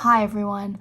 Hi everyone,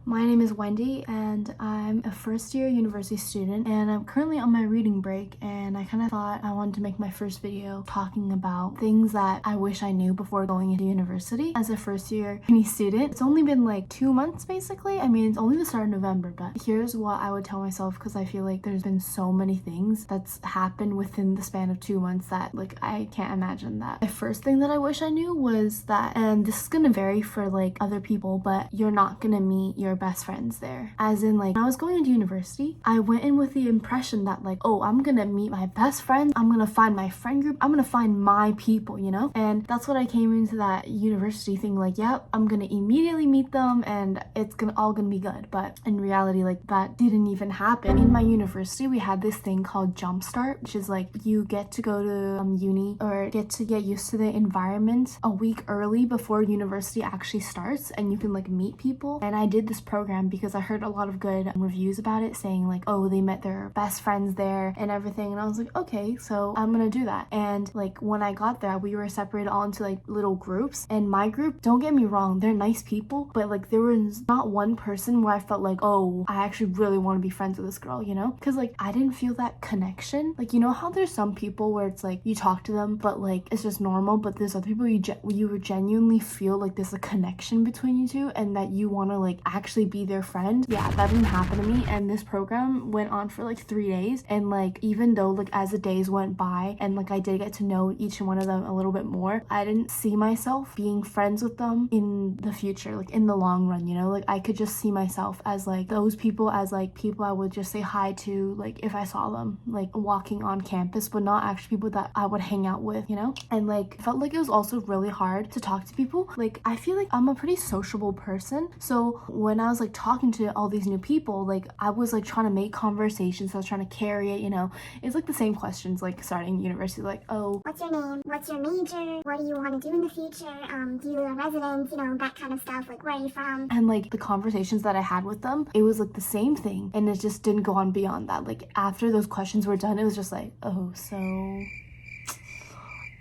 my name is Wendy and I'm a first year university student and I'm currently on my reading break, and I kind of thought I wanted to make my first video talking about things that I wish I knew before going into university. As a first year uni student, it's only been like 2 months basically. I mean, it's only the start of November, but here's what I would tell myself, because I feel like there's been so many things that's happened within the span of 2 months that like I can't imagine that. The first thing that I wish I knew was that, and this is gonna vary for like other people, but you're not gonna meet your best friends there. As in, like, when I was going into university, I went in with the impression that like, oh, I'm gonna meet my best friends, I'm gonna find my friend group, I'm gonna find my people, you know? And that's what I came into that university thing like, yep, I'm gonna immediately meet them and it's all gonna be good. But in reality, like, that didn't even happen. In my university, we had this thing called Jumpstart, which is like you get to go to uni or get used to the environment a week early before university actually starts, and you can like meet people. And I did this program because I heard a lot of good reviews about it, saying like, oh, they met their best friends there and everything, and I was like, okay, so I'm gonna do that. And like when I got there, we were separated all into like little groups, and my group, don't get me wrong, they're nice people, but like there was not one person where I felt like, oh, I actually really want to be friends with this girl, you know? Because like I didn't feel that connection. Like, you know how there's some people where it's like you talk to them but like it's just normal, but there's other people you genuinely feel like there's a connection between you two and that you want to like actually be their friend. Yeah, that didn't happen to me. And this program went on for like 3 days, and like even though like as the days went by and like I did get to know each one of them a little bit more, I didn't see myself being friends with them in the future, like in the long run, you know? Like I could just see myself as like those people, as like people I would just say hi to like if I saw them like walking on campus, but not actually people that I would hang out with, you know? And like felt like it was also really hard to talk to people. Like I feel like I'm a pretty sociable person, so when I was like talking to all these new people, like I was like trying to make conversations, I was trying to carry it, you know? It's like the same questions like starting university, like, oh, what's your name, what's your major, what do you want to do in the future, do you live in residence, you know, that kind of stuff, like where are you from? And like the conversations that I had with them, it was like the same thing, and it just didn't go on beyond that. Like after those questions were done, it was just like, oh, so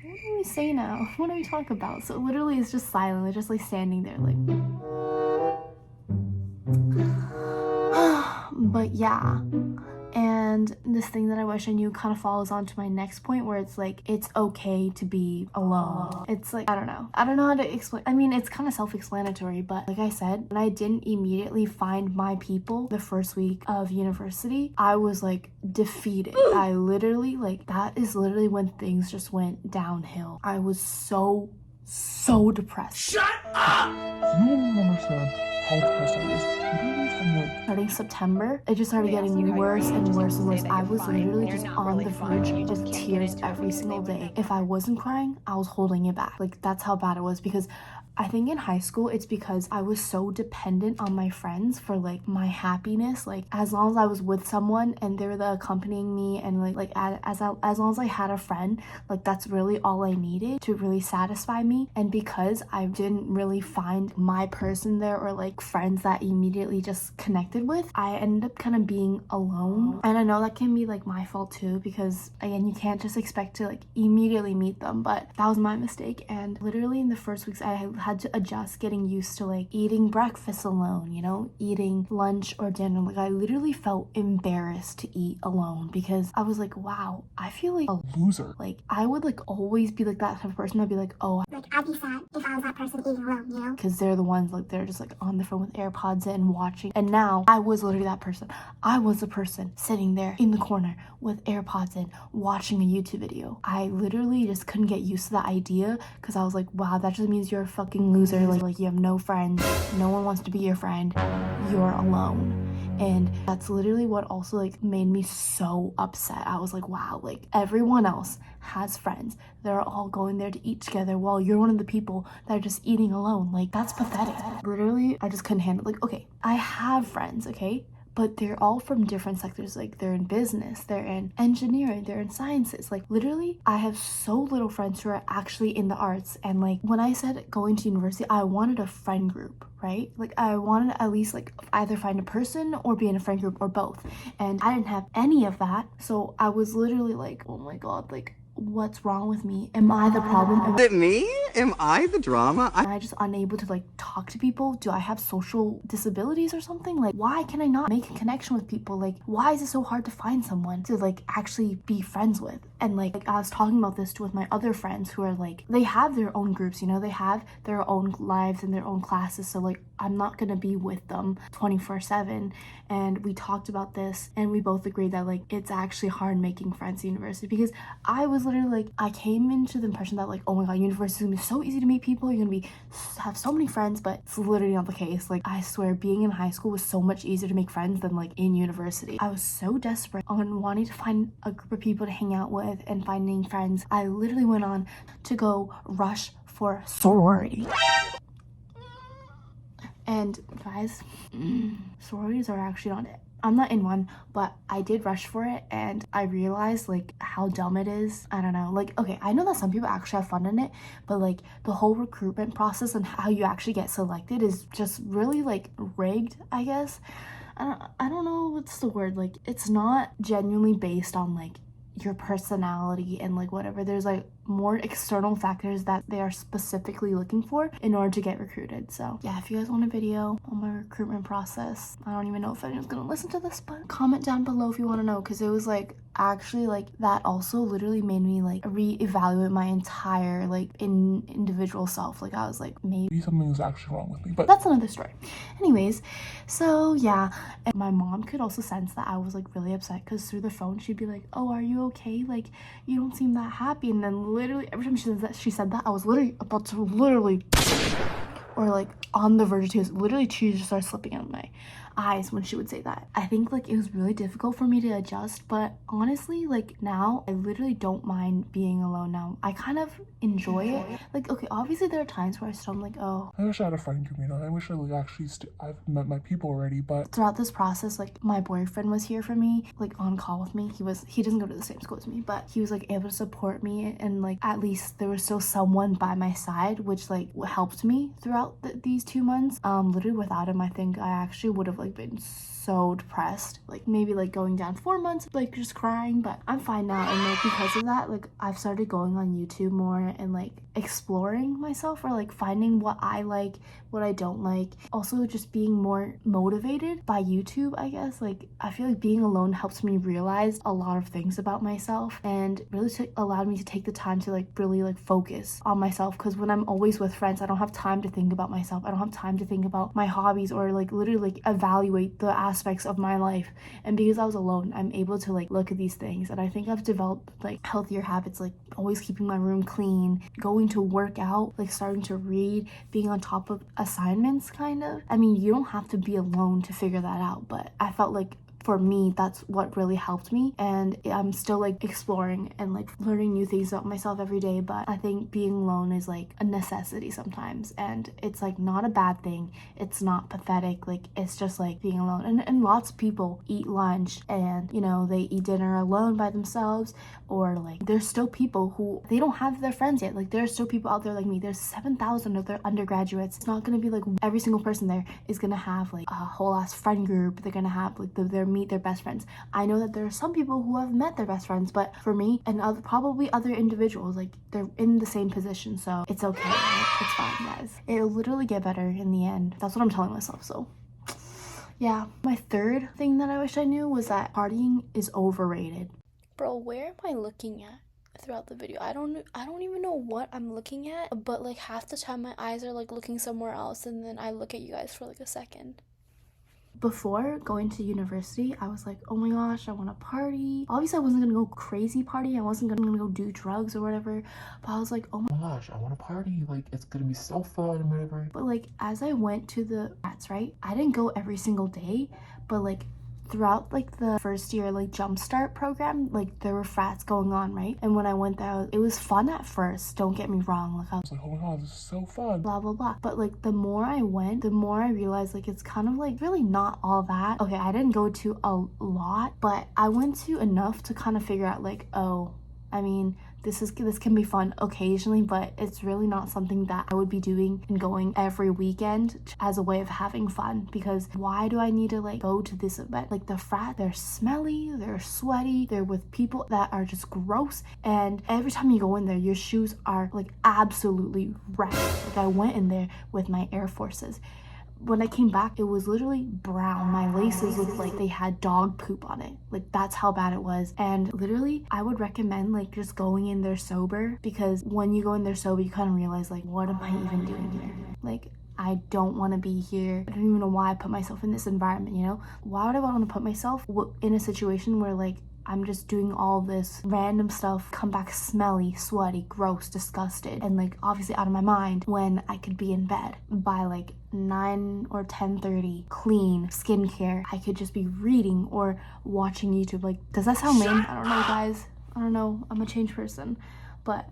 what do we say now? What do we talk about? So literally it's just silent. They're just like standing there like but yeah. And this thing that I wish I knew kind of follows on to my next point, where it's like, it's okay to be alone. It's like, I don't know how to explain. I mean, it's kind of self-explanatory, but like I said, when I didn't immediately find my people the first week of university, I was like defeated. I literally, like, that is literally when things just went downhill. I was so depressed. Shut up! You don't understand how depressed I was. Literally from like starting September, it just started getting worse and worse and worse. I was literally just on the verge of tears every single day. If I wasn't crying, I was holding it back. Like that's how bad it was, because I think in high school, it's because I was so dependent on my friends for like my happiness. Like as long as I was with someone and they were accompanying me, and as long as I had a friend, like that's really all I needed to really satisfy me. And because I didn't really find my person there, or like friends that immediately just connected with, I ended up kind of being alone. And I know that can be like my fault too, because again, you can't just expect to like immediately meet them, but that was my mistake. And literally in the first weeks, I had to adjust getting used to like eating breakfast alone, you know, eating lunch or dinner. Like I literally felt embarrassed to eat alone, because I was like, wow, I feel like a loser. Like I would like always be like that type of person. I'd be like, oh, like I'd be sad if I was that person eating alone, you know? Because they're the ones like they're just like on the phone with AirPods in watching. And now I was literally that person. I was the person sitting there in the corner with AirPods in watching a YouTube video. I literally just couldn't get used to that idea, because I was like, wow, that just means you're a fucking loser. Like you have no friends, no one wants to be your friend, you're alone. And that's literally what also like made me so upset. I was like, wow, like everyone else has friends, they're all going there to eat together, while you're one of the people that are just eating alone. Like that's pathetic. Literally I just couldn't handle it. Like, okay, I have friends, okay, but they're all from different sectors. Like they're in business, they're in engineering, they're in sciences. Like literally I have so little friends who are actually in the arts. And like when I said going to university, I wanted a friend group, right? Like I wanted to at least like either find a person or be in a friend group, or both. And I didn't have any of that. So I was literally like, oh my god, like what's wrong with me? Am I the problem? Is it me? Am I the drama? Am I just unable to like talk to people? Do I have social disabilities or something? Like, why can I not make a connection with people? Like, why is it so hard to find someone to like actually be friends with? And like I was talking about this with my other friends who are like, they have their own groups, you know, they have their own lives and their own classes. So like, I'm not gonna be with them 24/7. And we talked about this and we both agreed that like it's actually hard making friends at university, because I was literally like, I came into the impression that like, oh my god, university is gonna be so easy to meet people, you're gonna have so many friends, but it's literally not the case. Like, I swear, being in high school was so much easier to make friends than like in university. I was so desperate on wanting to find a group of people to hang out with and finding friends. I literally went on to go rush for sorority. And guys, sororities are actually not it. I'm not in one, but I did rush for it and I realized like how dumb it is. I don't know, like, okay, I know that some people actually have fun in it, but like the whole recruitment process and how you actually get selected is just really like rigged, I guess. I don't know what's the word, like it's not genuinely based on like your personality and like whatever. There's like more external factors that they are specifically looking for in order to get recruited. So yeah, if you guys want a video on my recruitment process, I don't even know if anyone's gonna listen to this, but comment down below if you want to know, because it was like actually like that also literally made me like reevaluate my entire like individual self. Like I was like, maybe something is actually wrong with me, but that's another story. Anyways, so yeah, and my mom could also sense that I was like really upset, because through the phone she'd be like, oh, are you okay? Like, you don't seem that happy. And then literally every time she said that, I was literally about to or like on the verge of tears. Literally tears just started slipping out of my eyes when she would say that. I think like it was really difficult for me to adjust, but honestly like now I literally don't mind being alone now. I kind of enjoy it. Like, okay, obviously there are times where I still am like, oh, I wish I had a friend group, you know. I wish I like actually I've met my people already, but throughout this process, like my boyfriend was here for me, like on call with me. He doesn't go to the same school as me, but he was like able to support me, and like at least there was still someone by my side, which like helped me throughout these 2 months. Literally without him, I think I actually would have like been so depressed, like maybe like going down 4 months like just crying. But I'm fine now, and like because of that, like I've started going on YouTube more and like exploring myself, or like finding what I like, what I don't like. Also just being more motivated by YouTube, I guess. Like I feel like being alone helps me realize a lot of things about myself, and really allowed me to take the time to like really like focus on myself, because when I'm always with friends, I don't have time to think about myself. I don't have time to think about my hobbies or like literally like evaluate the aspects of my life. And because I was alone, I'm able to like look at these things, and I think I've developed like healthier habits, like always keeping my room clean, going to work out, like starting to read, being on top of assignments kind of. I mean, you don't have to be alone to figure that out, but I felt like for me, that's what really helped me, and I'm still like exploring and like learning new things about myself every day. But I think being alone is like a necessity sometimes, and it's like not a bad thing. It's not pathetic. Like it's just like being alone, and lots of people eat lunch and, you know, they eat dinner alone by themselves, or like there's still people who they don't have their friends yet. Like there's still people out there like me. There's 7,000 of their undergraduates. It's not gonna be like every single person there is gonna have like a whole ass friend group. They're gonna have like meet their best friends. I know that there are some people who have met their best friends, but for me and probably other individuals, like they're in the same position, so it's okay. Right? It's fine, guys. It'll literally get better in the end. That's what I'm telling myself. So yeah, my third thing that I wish I knew was that partying is overrated. Bro, where am I looking at throughout the video? I don't even know what I'm looking at, but like half the time my eyes are like looking somewhere else, and then I look at you guys for like a second. Before going to university, I was like, oh my gosh, I want to party. Obviously I wasn't gonna go crazy party, I wasn't gonna go do drugs or whatever, but I was like, oh my gosh, I want to party, like it's gonna be so fun and whatever. But like as I went to the frats, right, I didn't go every single day, but like throughout like the first year like jumpstart program, like there were frats going on, right? And when I went there, it was fun at first, don't get me wrong. Like I was like, oh my god, this is so fun, blah blah blah. But like the more I went, the more I realized like it's kind of like really not all that. Okay, I didn't go to a lot, but I went to enough to kind of figure out like, oh, I mean, this can be fun occasionally, but it's really not something that I would be doing and going every weekend as a way of having fun. Because why do I need to like go to this event? Like the frat, they're smelly, they're sweaty, they're with people that are just gross, and every time you go in there your shoes are like absolutely wrecked. Like I went in there with my Air Forces. When I came back, it was literally brown. My laces looked like they had dog poop on it. Like that's how bad it was. And literally, I would recommend like just going in there sober, because when you go in there sober, you kind of realize like, what am I even doing here? Like, I don't want to be here. I don't even know why I put myself in this environment, you know? Why would I want to put myself in a situation where like I'm just doing all this random stuff, come back smelly, sweaty, gross, disgusted, and like obviously out of my mind, when I could be in bed by like 9 or 10:30, clean, skincare. I could just be reading or watching YouTube. Like, does that sound lame? I don't know, guys. I don't know. I'm a changed person. But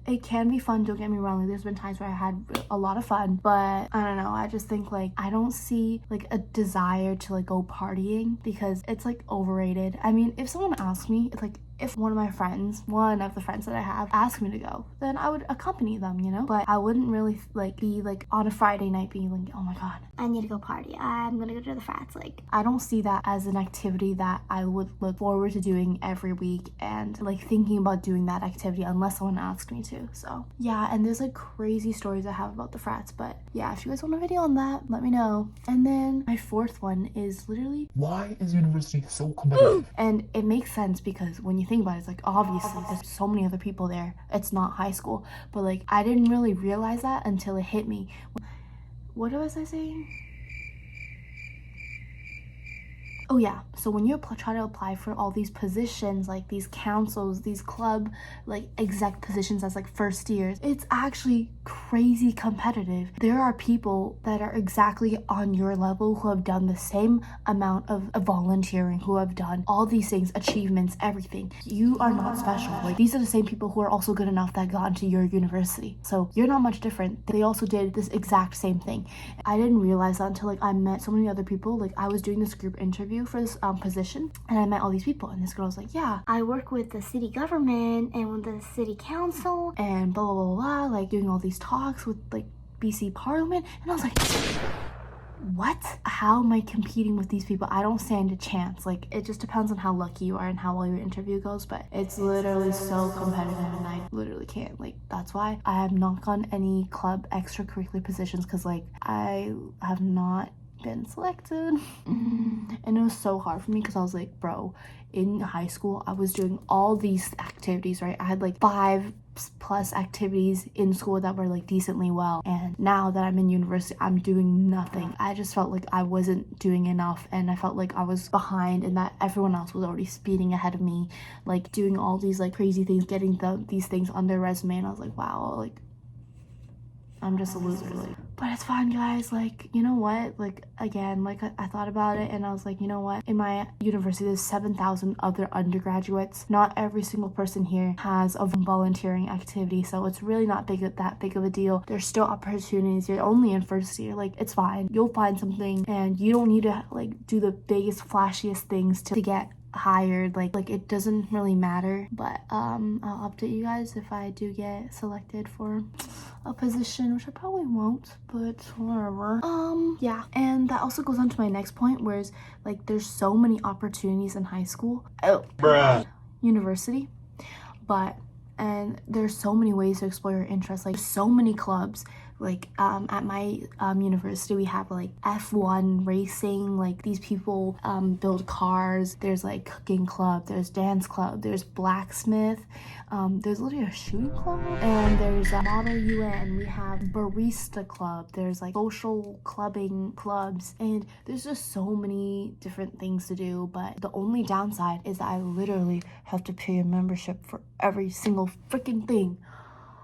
it can be fun, don't get me wrong. Like, there's been times where I had a lot of fun, but I don't know, I just think like I don't see like a desire to like go partying, because it's like overrated. I mean, if someone asked me, it's like if one of the friends that I have asked me to go, then I would accompany them, you know? But I wouldn't really like be like on a Friday night being like, oh my god, I need to go party. I'm gonna go to the frats. Like, I don't see that as an activity that I would look forward to doing every week and like thinking about doing that activity unless someone asked me to. So yeah, and there's like crazy stories I have about the frats, but yeah, if you guys want a video on that, let me know. And then my fourth one is literally, Why is university so competitive? and it makes sense because when you think about it, it's like obviously there's so many other people there. It's not high school, but like I didn't really realize that until it hit me. What was I saying? Oh yeah, so when you try to apply for all these positions, like these councils, these club like exec positions as like first years, it's actually crazy competitive. There are people that are exactly on your level who have done the same amount of volunteering, who have done all these things, achievements, everything. You are not special. Like, these are the same people who are also good enough that got into your university. So you're not much different. They also did this exact same thing. I didn't realize that until like I met so many other people. Like, I was doing this group interview for this position, and I met all these people, and this girl was like, yeah, I work with the city government and with the city council. and blah blah blah blah, like doing all these talks with like BC Parliament. And I was like, what? How am I competing with these people? I don't stand a chance. Like, it just depends on how lucky you are and how well your interview goes, but it's literally so competitive, and I literally can't. Like, that's why I have not gotten any club extracurricular positions, because like I have not been selected. And it was so hard for me, because I was like, bro, in high school I was doing all these activities, right? I had like 5+ activities in school that were like decently well, and now that I'm in university, I'm doing nothing. I just felt like I wasn't doing enough, and I felt like I was behind, and that everyone else was already speeding ahead of me, like doing all these like crazy things, getting these things on their resume. And I was like, wow, like I'm just a loser. Like, but it's fine, guys. Like, you know what? Like, again, like I thought about it, and I was like, you know what? In my university, there's 7,000 other undergraduates. Not every single person here has a volunteering activity, so it's really not that big of a deal. There's still opportunities. You're only in first year. Like, it's fine. You'll find something, and you don't need to like do the biggest, flashiest things to get hired. Like it doesn't really matter. But I'll update you guys if I do get selected for a position, which I probably won't, but whatever. Yeah, and that also goes on to my next point, whereas like there's so many opportunities in high school, university, and there's so many ways to explore your interests. Like, so many clubs. Like at my university, we have like F1 racing. Like, these people build cars. There's like cooking club, there's dance club, there's blacksmith, there's literally a shooting club, and there's a model UN. We have barista club, there's like social clubbing clubs, and there's just so many different things to do. But the only downside is that I literally have to pay a membership for every single freaking thing.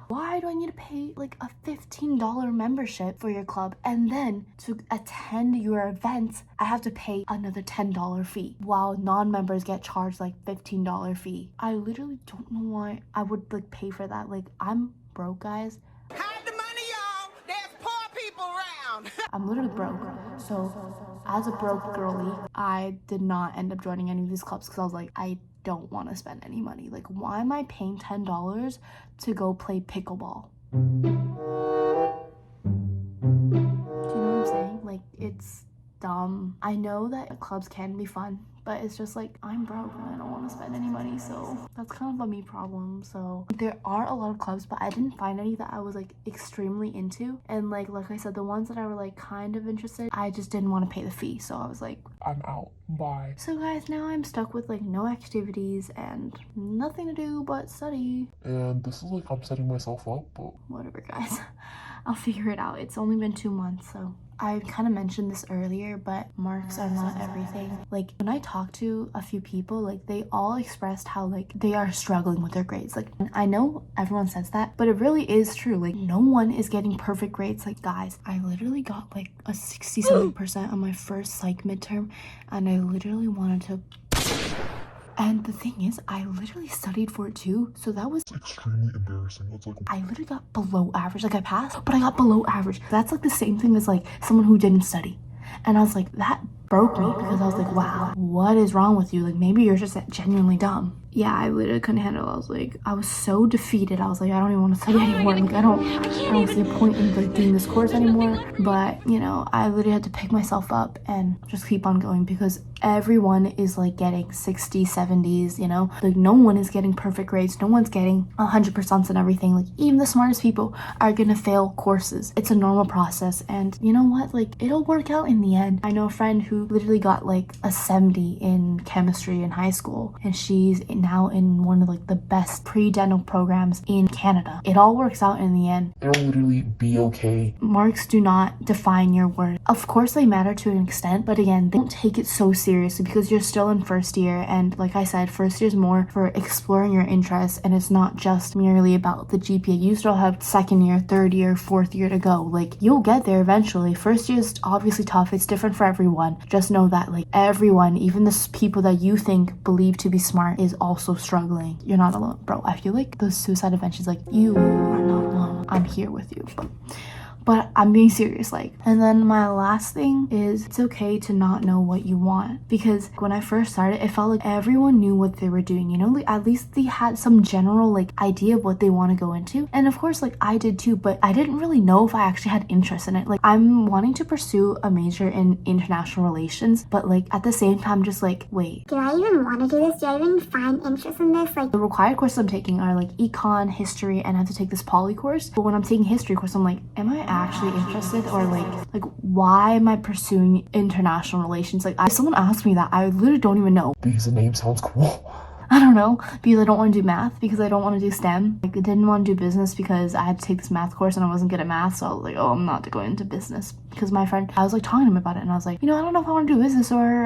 Why do I need to pay like a $15 membership for your club, and then to attend your events I have to pay another $10 fee, while non-members get charged like $15 fee? I literally don't know why I would like pay for that. Like, I'm broke, guys. Hide the money, y'all. There's poor people around. I'm literally broke. So as a broke girly, I did not end up joining any of these clubs, because I was like, I don't want to spend any money. Like, why am I paying $10 to go play pickleball? Do you know what I'm saying? Like, it's dumb. I know that clubs can be fun, but it's just like, I'm broke and I don't want to spend any money, so that's kind of a me problem. So there are a lot of clubs, but I didn't find any that I was like extremely into, and like I said, the ones that I were like kind of interested, I just didn't want to pay the fee, so I was like, I'm out. Bye. so guys, now I'm stuck with like no activities and nothing to do but study. And this is like I'm setting myself up, but Whatever, guys. I'll figure it out. It's only been 2 months, so I kind of mentioned this earlier, but marks are not everything. Like, when I talked to a few people, like, they all expressed how like they are struggling with their grades. Like, I know everyone says that, but it really is true. Like, no one is getting perfect grades. Like, guys, I literally got like a 67% on my first psych midterm, and I literally wanted to. And the thing is, I literally studied for it too, so that was extremely embarrassing. It's like, I literally got below average. Like, I passed, but I got below average. That's like the same thing as like someone who didn't study. And I was like, that broke me, because I was like, wow, what is wrong with you? Like, maybe you're just genuinely dumb. Yeah, I literally couldn't handle it. I was like, I was so defeated. I was like, I don't even want to study anymore. Like, I don't see a point in like doing this course anymore. But, you know, I literally had to pick myself up and just keep on going, because everyone is like getting 60, 70s, you know? Like, no one is getting perfect grades. No one's getting 100% and everything. Like, even the smartest people are gonna fail courses. It's a normal process. And you know what? Like, it'll work out in the end. I know a friend who literally got like a 70 in chemistry in high school, and she's now in one of like the best pre-dental programs in Canada. It all works out in the end. it'll literally be okay. Marks do not define your worth. Of course they matter to an extent, but again, don't take it so seriously, because you're still in first year, and like I said, first year is more for exploring your interests, and it's not just merely about the GPA. You still have second year, third year, fourth year to go. Like, you'll get there eventually. First year is obviously tough. It's different for everyone. Just know that like everyone, even the people that you think believe to be smart, is also struggling. You're not alone, bro. I feel like those suicide adventures, like, you are not alone. I'm here with you. But I'm being serious, like. And then my last thing is, it's okay to not know what you want, because when I first started, it felt like everyone knew what they were doing, you know? Like, at least they had some general like idea of what they want to go into. And of course, like, I did too, but I didn't really know if I actually had interest in it. Like, I'm wanting to pursue a major in international relations, but like at the same time, just like, wait, Do I even want to do this? Do I even find interest in this? Like, the required courses I'm taking are like econ, history, and I have to take this poly course. But when I'm taking history course, I'm like, am I actually interested? Or like why am I pursuing international relations? Like, if someone asked me that, I literally don't even know. Because the name sounds cool. I don't know, because I don't want to do math, because I don't want to do STEM. Like, I didn't want to do business because I had to take this math course and I wasn't good at math, so I was like, oh, I'm not going into business. Because my friend, I was like talking to him about it, and I was like, you know, I don't know if I want to do business or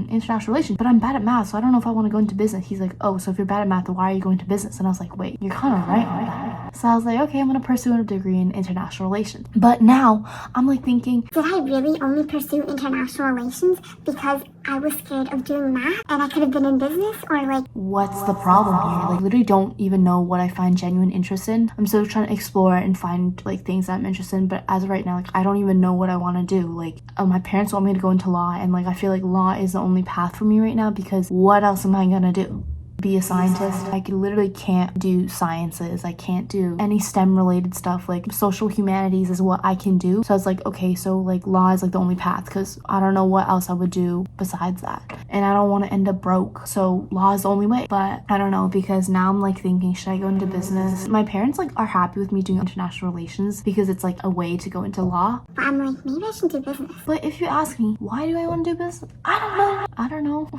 international relations, but I'm bad at math, so I don't know if I want to go into business. He's like, oh, so if you're bad at math, then why are you going to business? And I was like, wait, you're kind of right? So I was like, okay, I'm gonna pursue a degree in international relations. But now I'm like thinking, did I really only pursue international relations because I was scared of doing math and I could have been in business? Or like, what's the problem here? Like, literally don't even know what I find genuine interest in. I'm still trying to explore and find like things that I'm interested in, but as of right now, like, I don't even know what I want to do. Like, my parents want me to go into law, and like I feel like law is the only path for me right now, because what else am I gonna do? Be a scientist? I literally can't do sciences. I can't do any STEM related stuff. Like, social humanities is what I can do. So I was like, okay, so like law is like the only path, because I don't know what else I would do besides that, and I don't want to end up broke, so law is the only way. But I don't know, because now I'm like thinking, should I go into business? My parents like are happy with me doing international relations because it's like a way to go into law. but I'm like, maybe I should do business. But if you ask me, why do I want to do business? I don't know.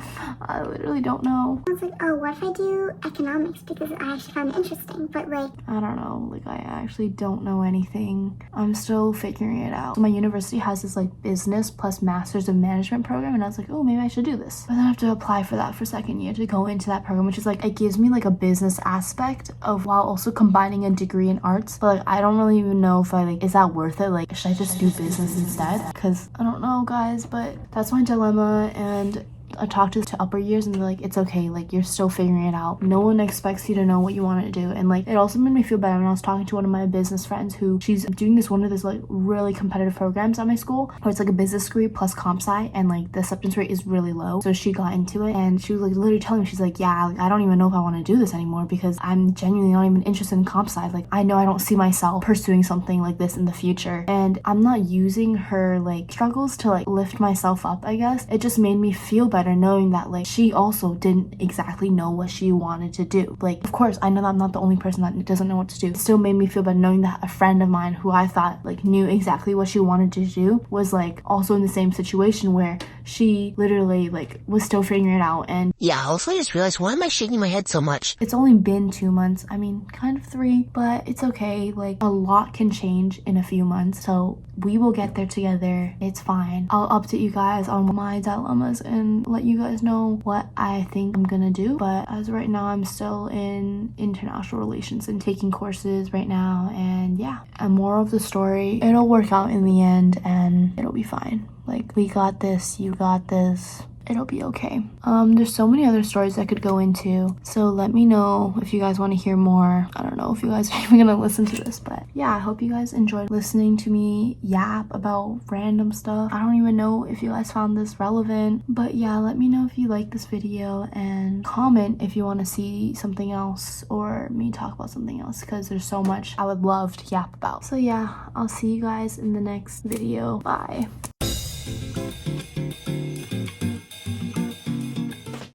I literally don't know. I was like, oh, what if I do economics because I actually found it interesting? But like, I don't know. Like, I actually don't know anything. I'm still figuring it out. So my university has this like business plus masters of management program, and I was like, oh, maybe I should do this. But then I have to apply for that for second year to go into that program, which is like, it gives me like a business aspect of while also combining a degree in arts. But like, I don't really even know if I like, is that worth it? Like, should I just do business instead? Because I don't know, guys, but that's my dilemma. And talk to upper years and they're like, it's okay, like you're still figuring it out. No one expects you to know what you want to do. And like it also made me feel better when I was talking to one of my business friends who she's doing one of those like really competitive programs at my school where it's like a business degree plus comp sci, and like the acceptance rate is really low. So she got into it and she was like literally telling me, she's like, yeah, like, I don't even know if I want to do this anymore because I'm genuinely not even interested in comp sci. Like I know I don't see myself pursuing something like this in the future, and I'm not using her like struggles to like lift myself up, I guess. It just made me feel better knowing that like she also didn't exactly know what she wanted to do. Like of course I know that I'm not the only person that doesn't know what to do. It still made me feel better knowing that a friend of mine who I thought like knew exactly what she wanted to do was like also in the same situation where she literally like was still figuring it out. And yeah, also I just realized, why am I shaking my head so much? It's only been 2 months, I mean kind of 3, but it's okay. Like a lot can change in a few months, so we will get there together. It's fine. I'll update you guys on my dilemmas and let you guys know what I think I'm gonna do. But as of right now, I'm still in international relations and taking courses right now. And yeah, and more of the story, it'll work out in the end and it'll be fine. Like we got this, you got this. It'll be okay. There's so many other stories I could go into, so let me know if you guys want to hear more. I don't know if you guys are even gonna listen to this, but yeah, I hope you guys enjoyed listening to me yap about random stuff. I don't even know if you guys found this relevant, but yeah, let me know if you like this video and comment if you want to see something else or me talk about something else, because there's so much I would love to yap about. So yeah, I'll see you guys in the next video. Bye.